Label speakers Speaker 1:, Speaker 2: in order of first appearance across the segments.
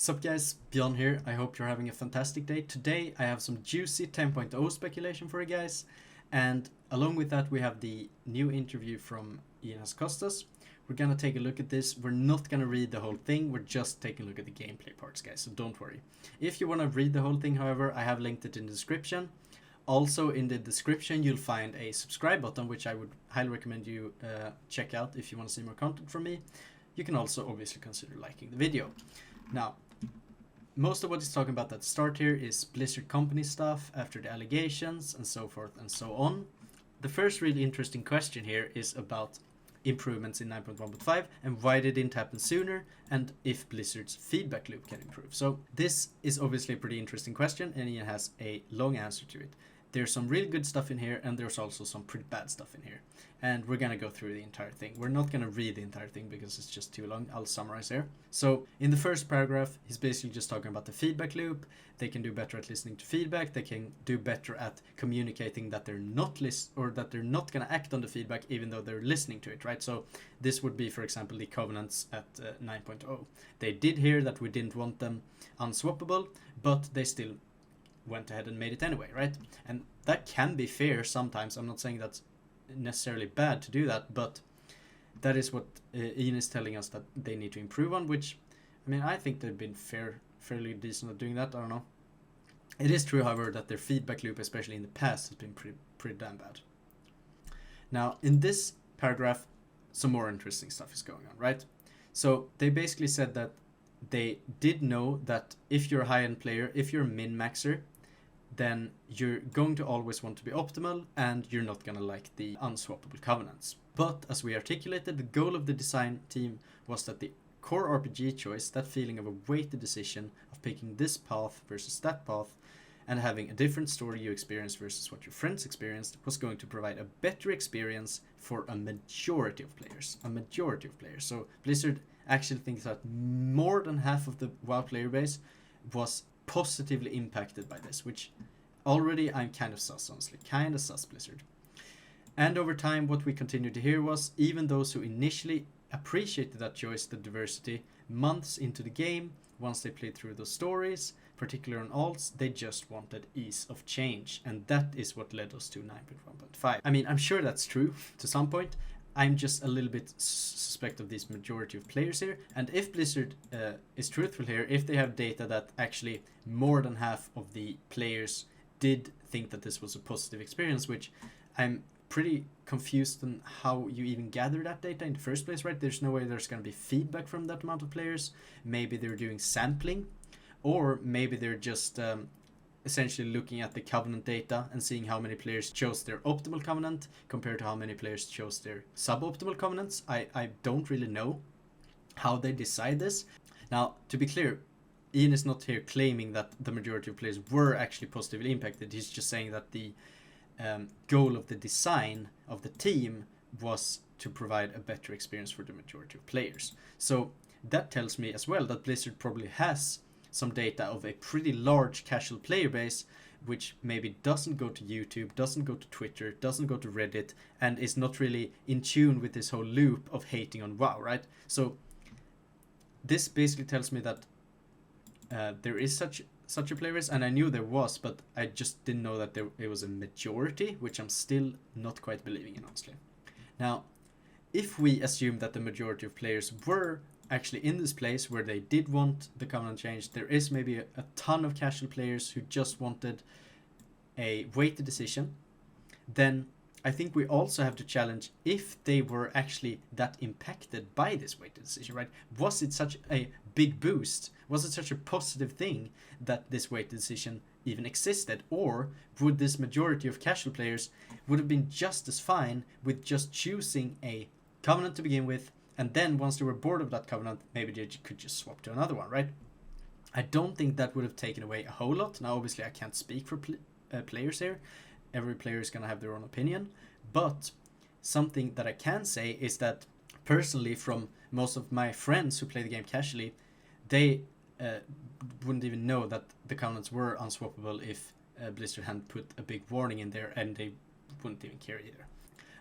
Speaker 1: Sup guys, Bjorn here. I hope you're having a fantastic day. Today I have some juicy 10.0 speculation for you guys, and along with that we have the new interview from Ines Costas. We're gonna take a look at this. We're not gonna read the whole thing, we're just taking a look at the gameplay parts, guys, so don't worry. If you wanna read the whole thing, however, I have linked it in the description. Also in the description you'll find a subscribe button, which I would highly recommend you check out if you want to see more content from me. You can also obviously consider liking the video. Now, most of what he's talking about at the start here is Blizzard company stuff after the allegations and so forth and so on. The first really interesting question here is about improvements in 9.1.5 and why they didn't happen sooner, and if Blizzard's feedback loop can improve. So this is obviously a pretty interesting question, and Ian has a long answer to it. There's some really good stuff in here, and there's also some pretty bad stuff in here. And we're gonna go through the entire thing. We're not gonna read the entire thing because it's just too long. I'll summarize here. So in the first paragraph, he's basically just talking about the feedback loop. They can do better at listening to feedback. They can do better at communicating that they're not that they're not gonna act on the feedback even though they're listening to it, right? So this would be, for example, the covenants at 9.0. They did hear that we didn't want them unswappable, but they still went ahead and made it anyway, right? And that can be fair sometimes. I'm not saying that's necessarily bad to do that, but that is what Ian is telling us that they need to improve on, which, I mean, I think they've been fairly decent at doing that. I don't know. It is true, however, that their feedback loop, especially in the past, has been pretty damn bad. Now, in this paragraph, some more interesting stuff is going on, right? So they basically said that they did know that if you're a high-end player, if you're a min-maxer, then you're going to always want to be optimal, and you're not going to like the unswappable covenants. But as we articulated, the goal of the design team was that the core RPG choice, that feeling of a weighted decision of picking this path versus that path, and having a different story you experience versus what your friends experienced, was going to provide a better experience for a majority of players. So Blizzard actually thinks that more than half of the WoW player base was positively impacted by this, which already I'm kind of sus, honestly. Kind of sus, Blizzard. And over time, what we continued to hear was, even those who initially appreciated that choice, the diversity, months into the game, once they played through those stories, particularly on alts, they just wanted ease of change. And that is what led us to 9.1.5. I mean, I'm sure that's true to some point. I'm just a little bit suspect of this majority of players here. And if Blizzard is truthful here, if they have data that actually more than half of the players did think that this was a positive experience, which I'm pretty confused on how you even gather that data in the first place, right? There's no way there's going to be feedback from that amount of players. Maybe they're doing sampling, or maybe they're just essentially looking at the covenant data and seeing how many players chose their optimal covenant compared to how many players chose their suboptimal covenants. I don't really know how they decide this. Now, to be clear, Ian is not here claiming that the majority of players were actually positively impacted. He's just saying that the goal of the design of the team was to provide a better experience for the majority of players. So that tells me as well that Blizzard probably has some data of a pretty large casual player base, which maybe doesn't go to YouTube, doesn't go to Twitter, doesn't go to Reddit, and is not really in tune with this whole loop of hating on WoW, right? So this basically tells me that there is such a player base, and I knew there was, but I just didn't know that it was a majority, which I'm still not quite believing in, honestly. Now, if we assume that the majority of players were actually in this place where they did want the covenant change, there is maybe a ton of casual players who just wanted a weighted decision, then I think we also have to challenge if they were actually that impacted by this weighted decision, right? Was it such a big boost? Was it such a positive thing that this weighted decision even existed? Or would this majority of casual players would have been just as fine with just choosing a covenant to begin with, and then once they were bored of that covenant, maybe they could just swap to another one, right? I don't think that would have taken away a whole lot. Now, obviously, I can't speak for players here. Every player is going to have their own opinion. But something that I can say is that, personally, from most of my friends who play the game casually, they wouldn't even know that the covenants were unswappable if Blizzard hadn't put a big warning in there, and they wouldn't even care either.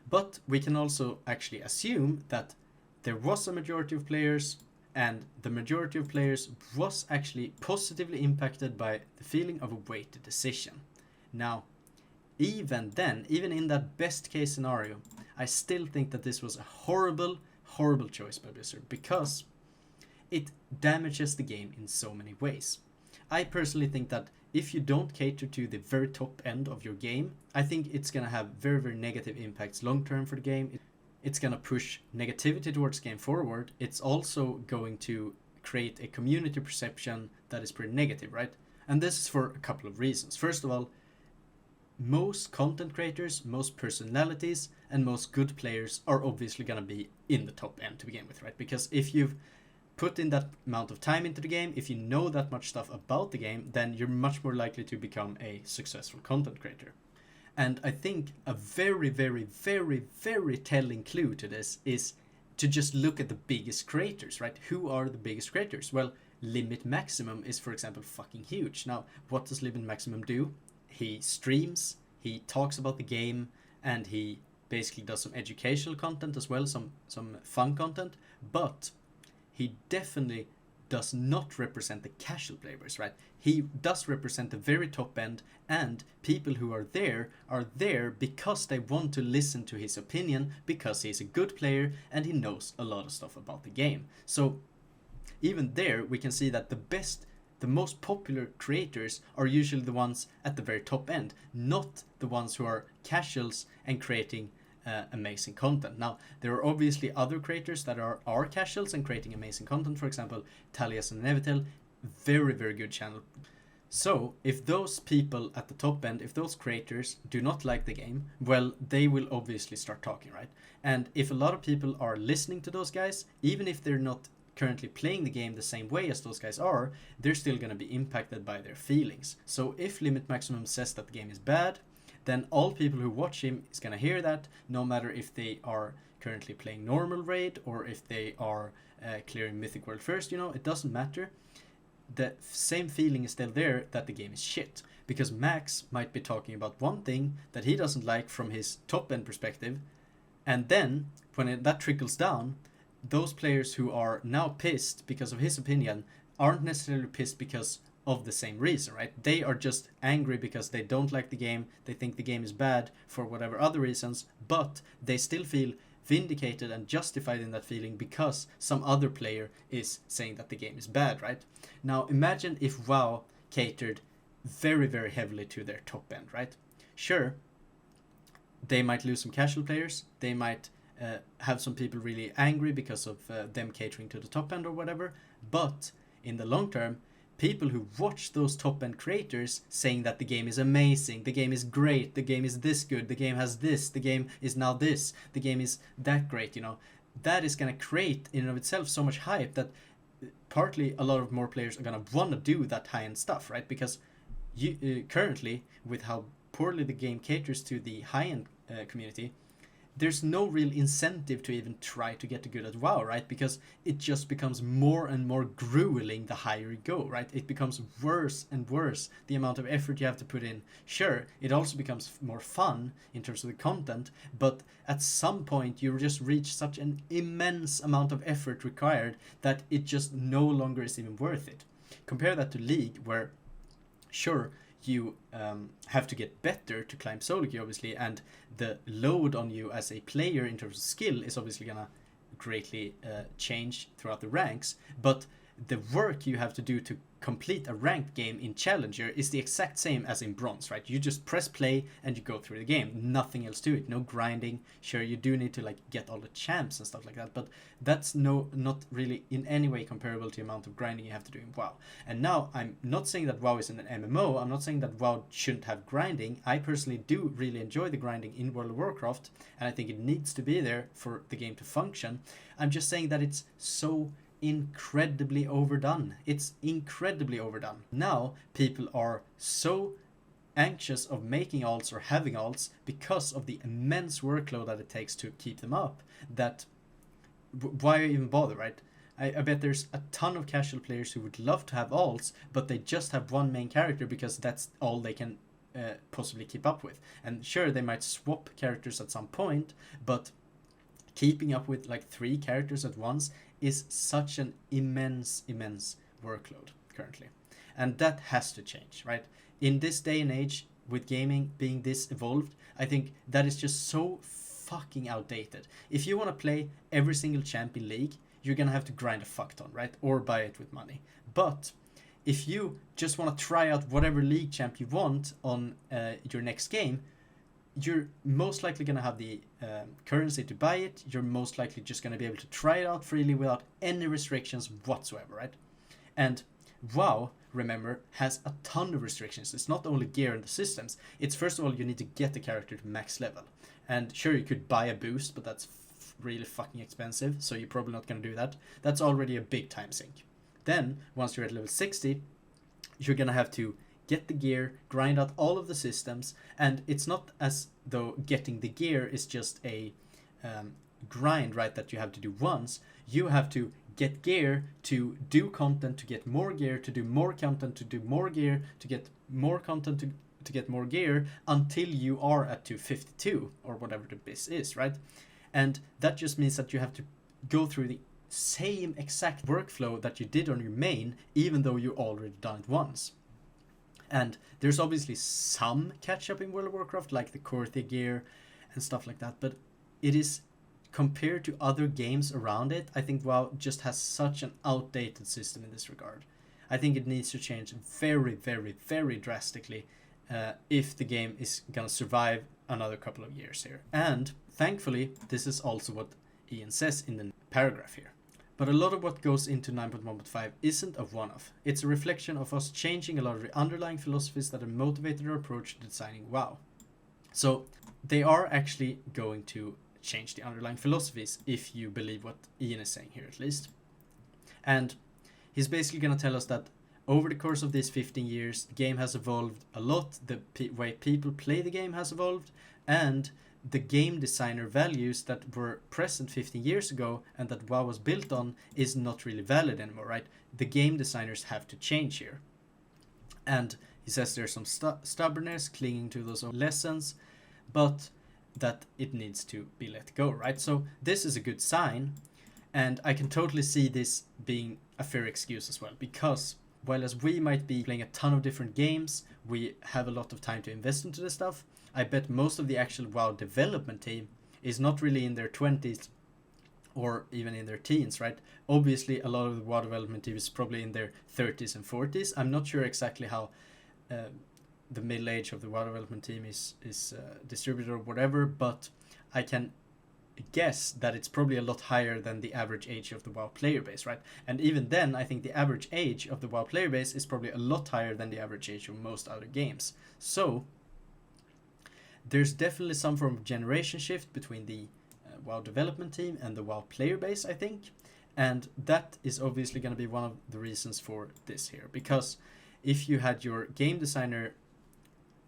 Speaker 1: But we can also actually assume that there was a majority of players and the majority of players was actually positively impacted by the feeling of a weighted decision. Now, even then, even in that best case scenario, I still think that this was a horrible, horrible choice by Blizzard, because it damages the game in so many ways. I personally think that if you don't cater to the very top end of your game, I think it's going to have very, very negative impacts long term for the game. It's going to push negativity towards the game forward. It's also going to create a community perception that is pretty negative, right? And this is for a couple of reasons. First of all, most content creators, most personalities, and most good players are obviously going to be in the top end to begin with, right? Because if you've put in that amount of time into the game, if you know that much stuff about the game, then you're much more likely to become a successful content creator. And I think a very, very, very, very telling clue to this is to just look at the biggest creators, right? Who are the biggest creators? Well, Limit Maximum is, for example, fucking huge. Now, what does Limit Maximum do? He streams, he talks about the game, and he basically does some educational content as well, some fun content, but he definitely does not represent the casual players, right? He does represent the very top end, and people who are there because they want to listen to his opinion, because he's a good player and he knows a lot of stuff about the game. So even there we can see that the most popular creators are usually the ones at the very top end, not the ones who are casuals and creating amazing content. Now, there are obviously other creators that are casuals and creating amazing content. For example, Talias and Nevitel, very, very good channel. So, if those people at the top end, if those creators do not like the game, well, they will obviously start talking, right? And if a lot of people are listening to those guys, even if they're not currently playing the game the same way as those guys are, they're still going to be impacted by their feelings. So if Limit Maximum says that the game is bad, then all people who watch him is going to hear that, no matter if they are currently playing normal raid or if they are clearing Mythic World first, it doesn't matter. The same feeling is still there that the game is shit, because Max might be talking about one thing that he doesn't like from his top end perspective, and then when that trickles down, those players who are now pissed because of his opinion aren't necessarily pissed because of the same reason, right? They are just angry because they don't like the game, they think the game is bad for whatever other reasons, but they still feel vindicated and justified in that feeling because some other player is saying that the game is bad, right? Now imagine if WoW catered very, very heavily to their top end, right? Sure, they might lose some casual players, they might have some people really angry because of them catering to the top end or whatever, but in the long term, people who watch those top end creators saying that the game is amazing, the game is great, the game is this good, the game has this, the game is now this, the game is that great, that is going to create in and of itself so much hype that partly a lot of more players are going to want to do that high end stuff, right? Because you currently, with how poorly the game caters to the high end community, there's no real incentive to even try to get good at WoW, right? Because it just becomes more and more grueling the higher you go, right? It becomes worse and worse, the amount of effort you have to put in. Sure, it also becomes more fun in terms of the content, but at some point you just reach such an immense amount of effort required that it just no longer is even worth it. Compare that to League, where sure, you have to get better to climb solo queue, obviously, and the load on you as a player in terms of skill is obviously gonna greatly change throughout the ranks, but the work you have to do to complete a ranked game in Challenger is the exact same as in Bronze, right? You just press play and you go through the game. Nothing else to it. No grinding. Sure, you do need to get all the champs and stuff like that, but that's not really in any way comparable to the amount of grinding you have to do in WoW. And now, I'm not saying that WoW is an MMO. I'm not saying that WoW shouldn't have grinding. I personally do really enjoy the grinding in World of Warcraft, and I think it needs to be there for the game to function. I'm just saying that it's so incredibly overdone. It's incredibly overdone. Now people are so anxious of making alts or having alts because of the immense workload that it takes to keep them up, that why even bother, right? I bet there's a ton of casual players who would love to have alts, but they just have one main character because that's all they can possibly keep up with. And sure, they might swap characters at some point, but keeping up with 3 characters at once is such an immense workload currently. And that has to change, right? In this day and age, with gaming being this evolved, I think that is just so fucking outdated. If you want to play every single champion league, you're gonna have to grind a fuck ton, right? Or buy it with money. But if you just want to try out whatever league champ you want on your next game, you're most likely going to have the currency to buy it. You're most likely just going to be able to try it out freely without any restrictions whatsoever, right? And WoW, remember, has a ton of restrictions. It's not only gear and the systems. It's first of all, you need to get the character to max level. And sure, you could buy a boost, but that's really fucking expensive, so you're probably not going to do that. That's already a big time sink. Then, once you're at level 60, you're going to have to get the gear, grind out all of the systems, and it's not as though getting the gear is just a grind, right, that you have to do once. You have to get gear to do content, to get more gear, to do more content, to do more gear, to get more content, to get more gear, until you are at 252, or whatever the biz is, right? And that just means that you have to go through the same exact workflow that you did on your main, even though you already done it once. And there's obviously some catch up in World of Warcraft, like the Korthia gear and stuff like that, but it is, compared to other games around it, I think WoW just has such an outdated system in this regard. I think it needs to change very, very, very drastically if the game is gonna survive another couple of years here. And thankfully, this is also what Ian says in the paragraph here. But a lot of what goes into 9.1.5 isn't a one-off. It's a reflection of us changing a lot of the underlying philosophies that have motivated our approach to designing WoW. So they are actually going to change the underlying philosophies, if you believe what Ian is saying here at least. And he's basically going to tell us that over the course of these 15 years, the game has evolved a lot, the way people play the game has evolved, and the game designer values that were present 15 years ago and that WoW was built on is not really valid anymore, right? The game designers have to change here. And he says there's some stubbornness clinging to those old lessons, but that it needs to be let go, right? So this is a good sign, and I can totally see this being a fair excuse as well, because while as we might be playing a ton of different games, we have a lot of time to invest into this stuff. I bet most of the actual WoW development team is not really in their 20s or even in their teens, right? Obviously, a lot of the WoW development team is probably in their 30s and 40s. I'm not sure exactly how the middle age of the WoW development team is distributed or whatever, but I can guess that it's probably a lot higher than the average age of the WoW player base, right? And even then, I think the average age of the WoW player base is probably a lot higher than the average age of most other games. So there's definitely some form of generation shift between the WoW development team and the WoW player base, I think. And that is obviously going to be one of the reasons for this here. Because if you had your game designer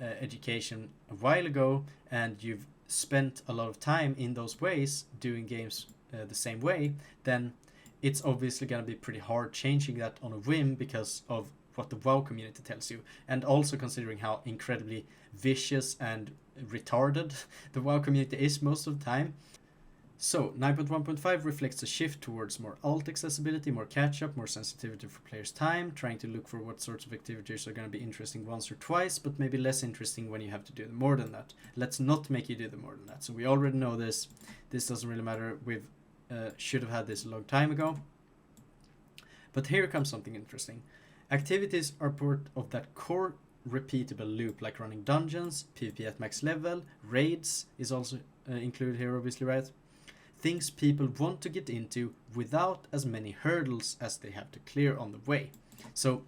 Speaker 1: education a while ago and you've spent a lot of time in those ways doing games the same way, then it's obviously going to be pretty hard changing that on a whim because of what the WoW community tells you. And also considering how incredibly vicious and retarded the WoW community is most of the time. So 9.1.5 reflects a shift towards more alt accessibility, more catch-up, more sensitivity for players' time, trying to look for what sorts of activities are going to be interesting once or twice, but maybe less interesting when you have to do more than that. Let's not make you do the more than that. So we already know this. This doesn't really matter. We've should have had this a long time ago. But here comes something interesting. Activities are part of that core repeatable loop, like running dungeons, PvP at max level, raids is also included here, obviously, right? Things people want to get into without as many hurdles as they have to clear on the way. So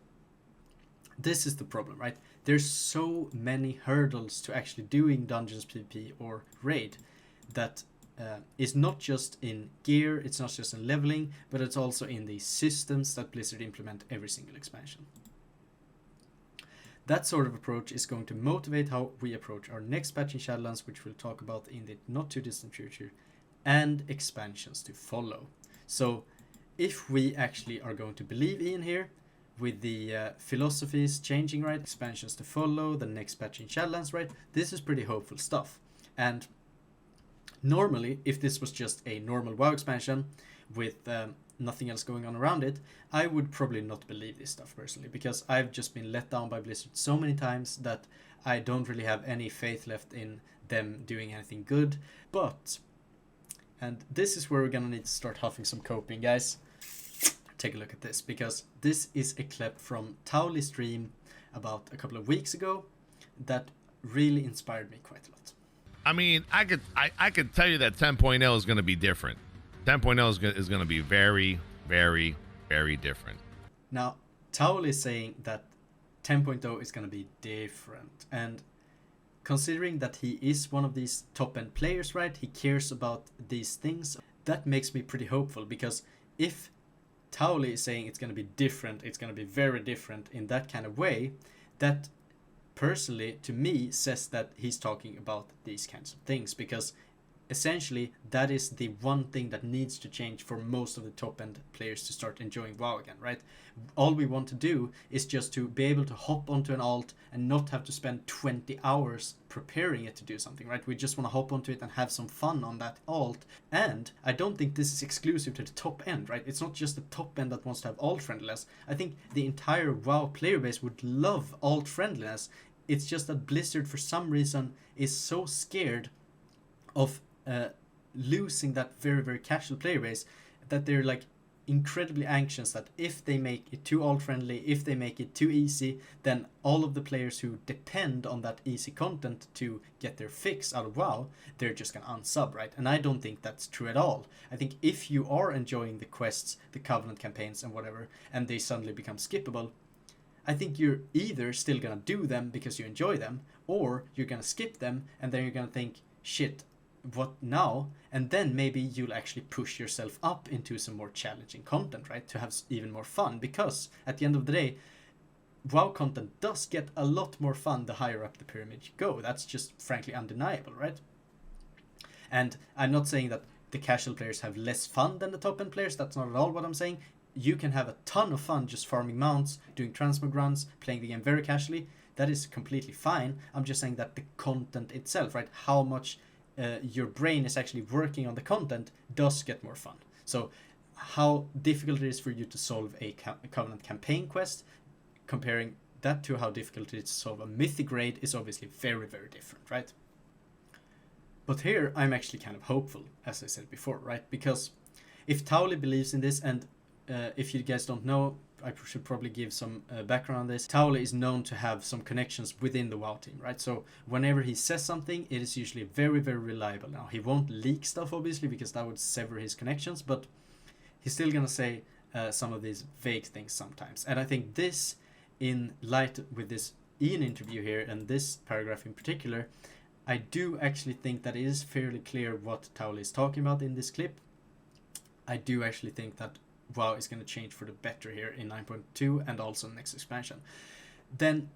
Speaker 1: this is the problem, right? There's so many hurdles to actually doing dungeons, PvP, or raid that is not just in gear, it's not just in leveling, but it's also in the systems that Blizzard implement every single expansion. That sort of approach is going to motivate how we approach our next patch in Shadowlands, which we'll talk about in the not too distant future, and expansions to follow. So if we actually are going to believe Ian here, with the philosophies changing, right, expansions to follow, the next patch in Shadowlands, right, this is pretty hopeful stuff. And normally, if this was just a normal WoW expansion with nothing else going on around it, I would probably not believe this stuff personally, because I've just been let down by Blizzard so many times that I don't really have any faith left in them doing anything good. But, and this is where we're gonna need to start huffing some coping, guys. Take a look at this, because this is a clip from Towley's stream about a couple of weeks ago that really inspired me quite a lot.
Speaker 2: I mean, I could tell you that 10.0 is going to be different. 10.0 is going to be very, very, very different.
Speaker 1: Now, Towley is saying that 10.0 is going to be different, and considering that he is one of these top-end players, right, he cares about these things, that makes me pretty hopeful, because if Towley is saying it's going to be different, it's going to be very different in that kind of way, that personally to me says that he's talking about these kinds of things, because essentially that is the one thing that needs to change for most of the top end players to start enjoying WoW again, right? All we want to do is just to be able to hop onto an alt and not have to spend 20 hours preparing it to do something, right? We just want to hop onto it and have some fun on that alt. And I don't think this is exclusive to the top end, right? It's not just the top end that wants to have alt friendliness. I think the entire WoW player base would love alt friendliness. It's just that Blizzard for some reason is so scared of losing that very, very casual player base that they're like incredibly anxious that if they make it too alt friendly, if they make it too easy, then all of the players who depend on that easy content to get their fix out of WoW, they're just gonna unsub, right? And I don't think that's true at all. I think if you are enjoying the quests, the Covenant campaigns and whatever, and they suddenly become skippable, I think you're either still gonna do them because you enjoy them, or you're gonna skip them and then you're gonna think, shit, what now? And then maybe you'll actually push yourself up into some more challenging content, right? To have even more fun, because at the end of the day, WoW content does get a lot more fun the higher up the pyramid you go. That's just frankly undeniable, right? And I'm not saying that the casual players have less fun than the top end players. That's not at all what I'm saying. You can have a ton of fun just farming mounts, doing transmog runs, playing the game very casually. That is completely fine. I'm just saying that the content itself, right? How much your brain is actually working on the content does get more fun. So how difficult it is for you to solve a Covenant campaign quest, comparing that to how difficult it is to solve a mythic raid, is obviously very, very different, right? But here I'm actually kind of hopeful, as I said before, right? Because if Towley believes in this, and if you guys don't know, I should probably give some background on this. Towley is known to have some connections within the WoW team, right? So whenever he says something, it is usually very, very reliable. Now, he won't leak stuff, obviously, because that would sever his connections, but he's still gonna say some of these vague things sometimes. And I think this, in light with this Ian interview here, and this paragraph in particular, I do actually think that it is fairly clear what Towley is talking about in this clip. I do actually think that WoW is going to change for the better here in 9.2 and also next expansion. Then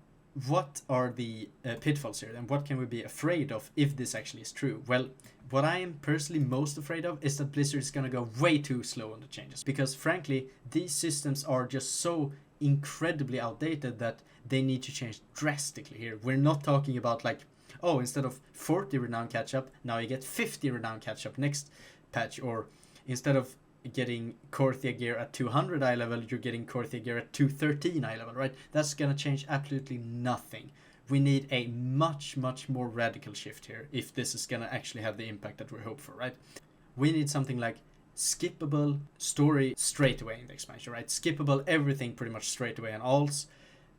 Speaker 1: what are the pitfalls here? Then what can we be afraid of if this actually is true? Well, what I am personally most afraid of is that Blizzard is going to go way too slow on the changes, because frankly these systems are just so incredibly outdated that they need to change drastically here. We're not talking about like, oh, instead of 40 renown catch up, now you get 50 renown catch up next patch, or instead of getting Korthia gear at 200 eye level, you're getting Korthia gear at 213 eye level, right? That's gonna change absolutely nothing. We need a much, much more radical shift here if this is gonna actually have the impact that we hope for, right? We need something like skippable story straight away in the expansion, right? Skippable everything pretty much straight away on alts.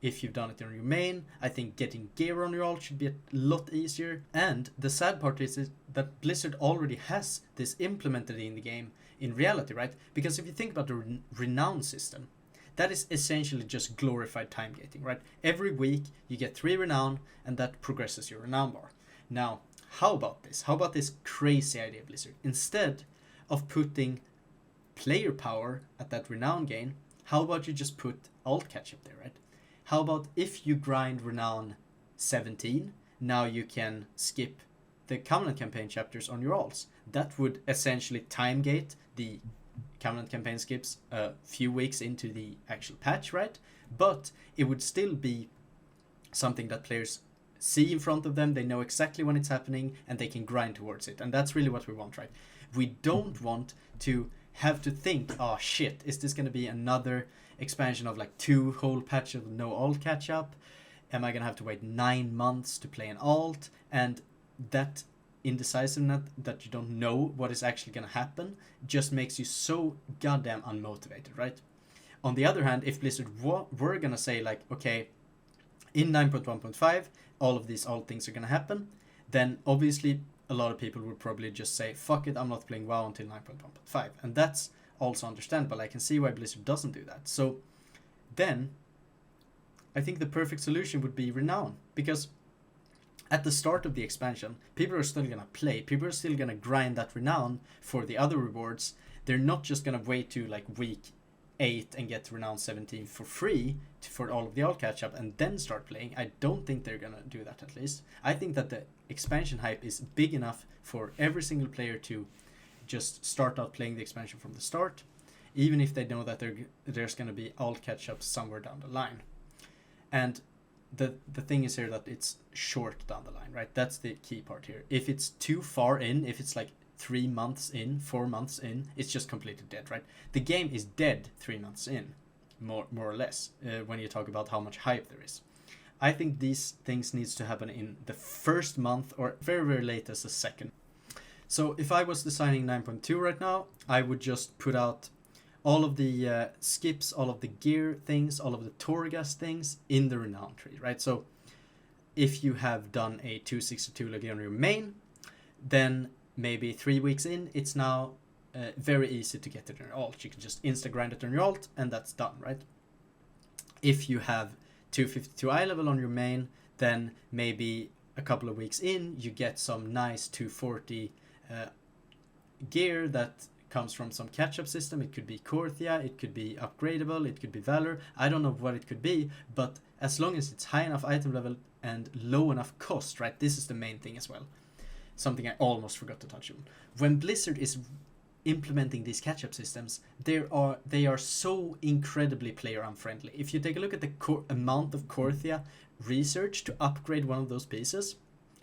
Speaker 1: If you've done it on your main, I think getting gear on your alt should be a lot easier. And the sad part is that Blizzard already has this implemented in the game in reality, right? Because if you think about the renown system, that is essentially just glorified time gating, right? Every week you get 3 renown and that progresses your renown bar. Now, how about this? How about this crazy idea, Blizzard? Instead of putting player power at that renown gain, how about you just put alt catch up there, right? How about if you grind renown 17, now you can skip the Covenant campaign chapters on your alts. That would essentially time gate the Covenant campaign skips a few weeks into the actual patch, right? But it would still be something that players see in front of them, they know exactly when it's happening, and they can grind towards it. And that's really what we want, right? We don't want to have to think, oh shit, is this gonna be another expansion of like 2 whole patches with no alt catch up? Am I gonna have to wait 9 months to play an alt? And that indecisiveness, that you don't know what is actually gonna happen, just makes you so goddamn unmotivated, right? On the other hand, if Blizzard were gonna say like, okay, in 9.1.5 all of these alt things are gonna happen, then obviously a lot of people would probably just say, fuck it, I'm not playing WoW until 9.1.5. And that's also understandable. I can see why Blizzard doesn't do that. So then I think the perfect solution would be Renown, because at the start of the expansion, people are still gonna play. People are still gonna grind that Renown for the other rewards. They're not just gonna wait to like week 8 and get Renown 17 for free for all of the alt catch up and then start playing. I don't think they're gonna do that, at least. I think that the expansion hype is big enough for every single player to just start out playing the expansion from the start, even if they know that there's gonna be alt catch ups somewhere down the line. And the thing is here that it's short down the line, right? That's the key part here. If it's too far in, if it's like 3 months in, 4 months in, it's just completely dead, right? The game is dead 3 months in, more or less, when you talk about how much hype there is. I think these things needs to happen in the first month, or very, very late as the second. So if I was designing 9.2 right now, I would just put out all of the skips, all of the gear things, all of the Torghast things in the Renown tree, right? So if you have done a 262 Legion on your main, then maybe 3 weeks in, it's now very easy to get it on your alt. You can just insta-grind it on your alt, and that's done, right? If you have 252 eye level on your main, then maybe a couple of weeks in, you get some nice 240 gear that comes from some catch-up system. It could be Korthia, it could be upgradable, it could be Valor. I don't know what it could be, but as long as it's high enough item level and low enough cost, right? This is the main thing as well. Something I almost forgot to touch on. When Blizzard is implementing these catch-up systems, they are so incredibly player unfriendly. If you take a look at the amount of Korthia research to upgrade one of those pieces,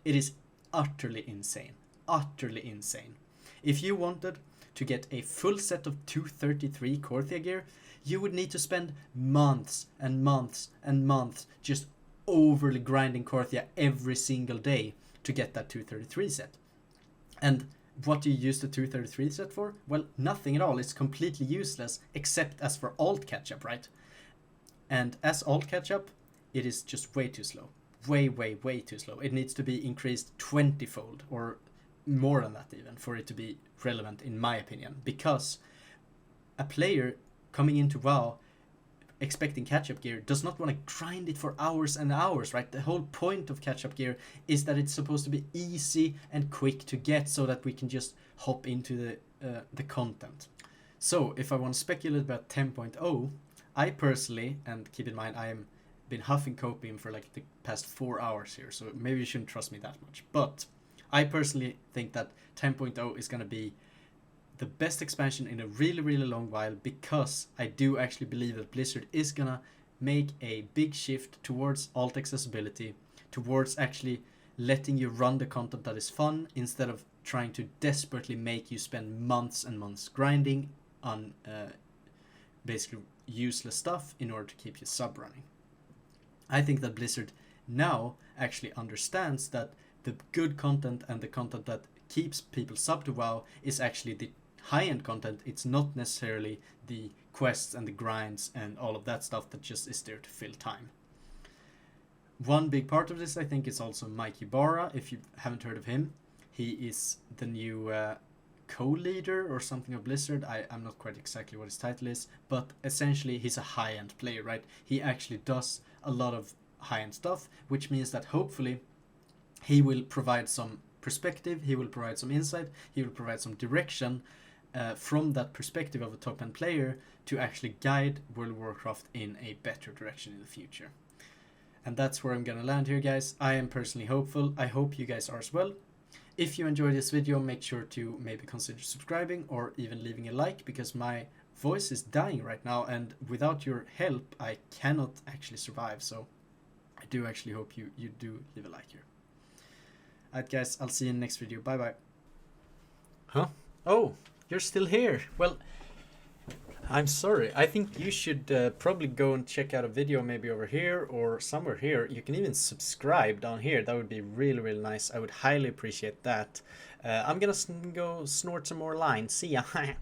Speaker 1: it is utterly insane. Utterly insane. If you wanted to get a full set of 233 Korthia gear, you would need to spend months and months and months just overly grinding Korthia every single day to get that 233 set. And what do you use the 233 set for? Well, nothing at all. It's completely useless, except as for alt catch-up, right? And as alt catch-up, it is just way too slow. Way, way, way too slow. It needs to be increased 20-fold, or more than that even, for it to be relevant, in my opinion. Because a player coming into WoW expecting catch-up gear does not want to grind it for hours and hours, right? The whole point of catch-up gear is that it's supposed to be easy and quick to get, so that we can just hop into the content. So if I want to speculate about 10.0, I personally, and keep in mind I am been huffing copium for like the past 4 hours here, so maybe you shouldn't trust me that much, but I personally think that 10.0 is going to be the best expansion in a really, really long while, because I do actually believe that Blizzard is gonna make a big shift towards alt accessibility, towards actually letting you run the content that is fun, instead of trying to desperately make you spend months and months grinding on basically useless stuff in order to keep your sub running. I think that Blizzard now actually understands that the good content and the content that keeps people sub to WoW is actually the high-end content. It's not necessarily the quests and the grinds and all of that stuff that just is there to fill time. One big part of this, I think, is also Mike Ibarra. If you haven't heard of him, he is the new co-leader or something of Blizzard. I'm not quite exactly what his title is, but essentially he's a high-end player, right? He actually does a lot of high-end stuff, which means that hopefully he will provide some perspective, he will provide some insight, he will provide some direction from that perspective of a top-end player to actually guide World of Warcraft in a better direction in the future. And that's where I'm gonna land here, guys. I am personally hopeful. I hope you guys are as well. If you enjoyed this video, make sure to maybe consider subscribing or even leaving a like, because my voice is dying right now, and without your help I cannot actually survive. So I do actually hope you do leave a like here. Alright guys, I'll see you in the next video. Bye bye. Huh? Oh, you're still here. Well, I'm sorry. I think you should probably go and check out a video maybe over here or somewhere here. You can even subscribe down here. That would be really, really nice. I would highly appreciate that. I'm gonna go snort some more lines. See ya.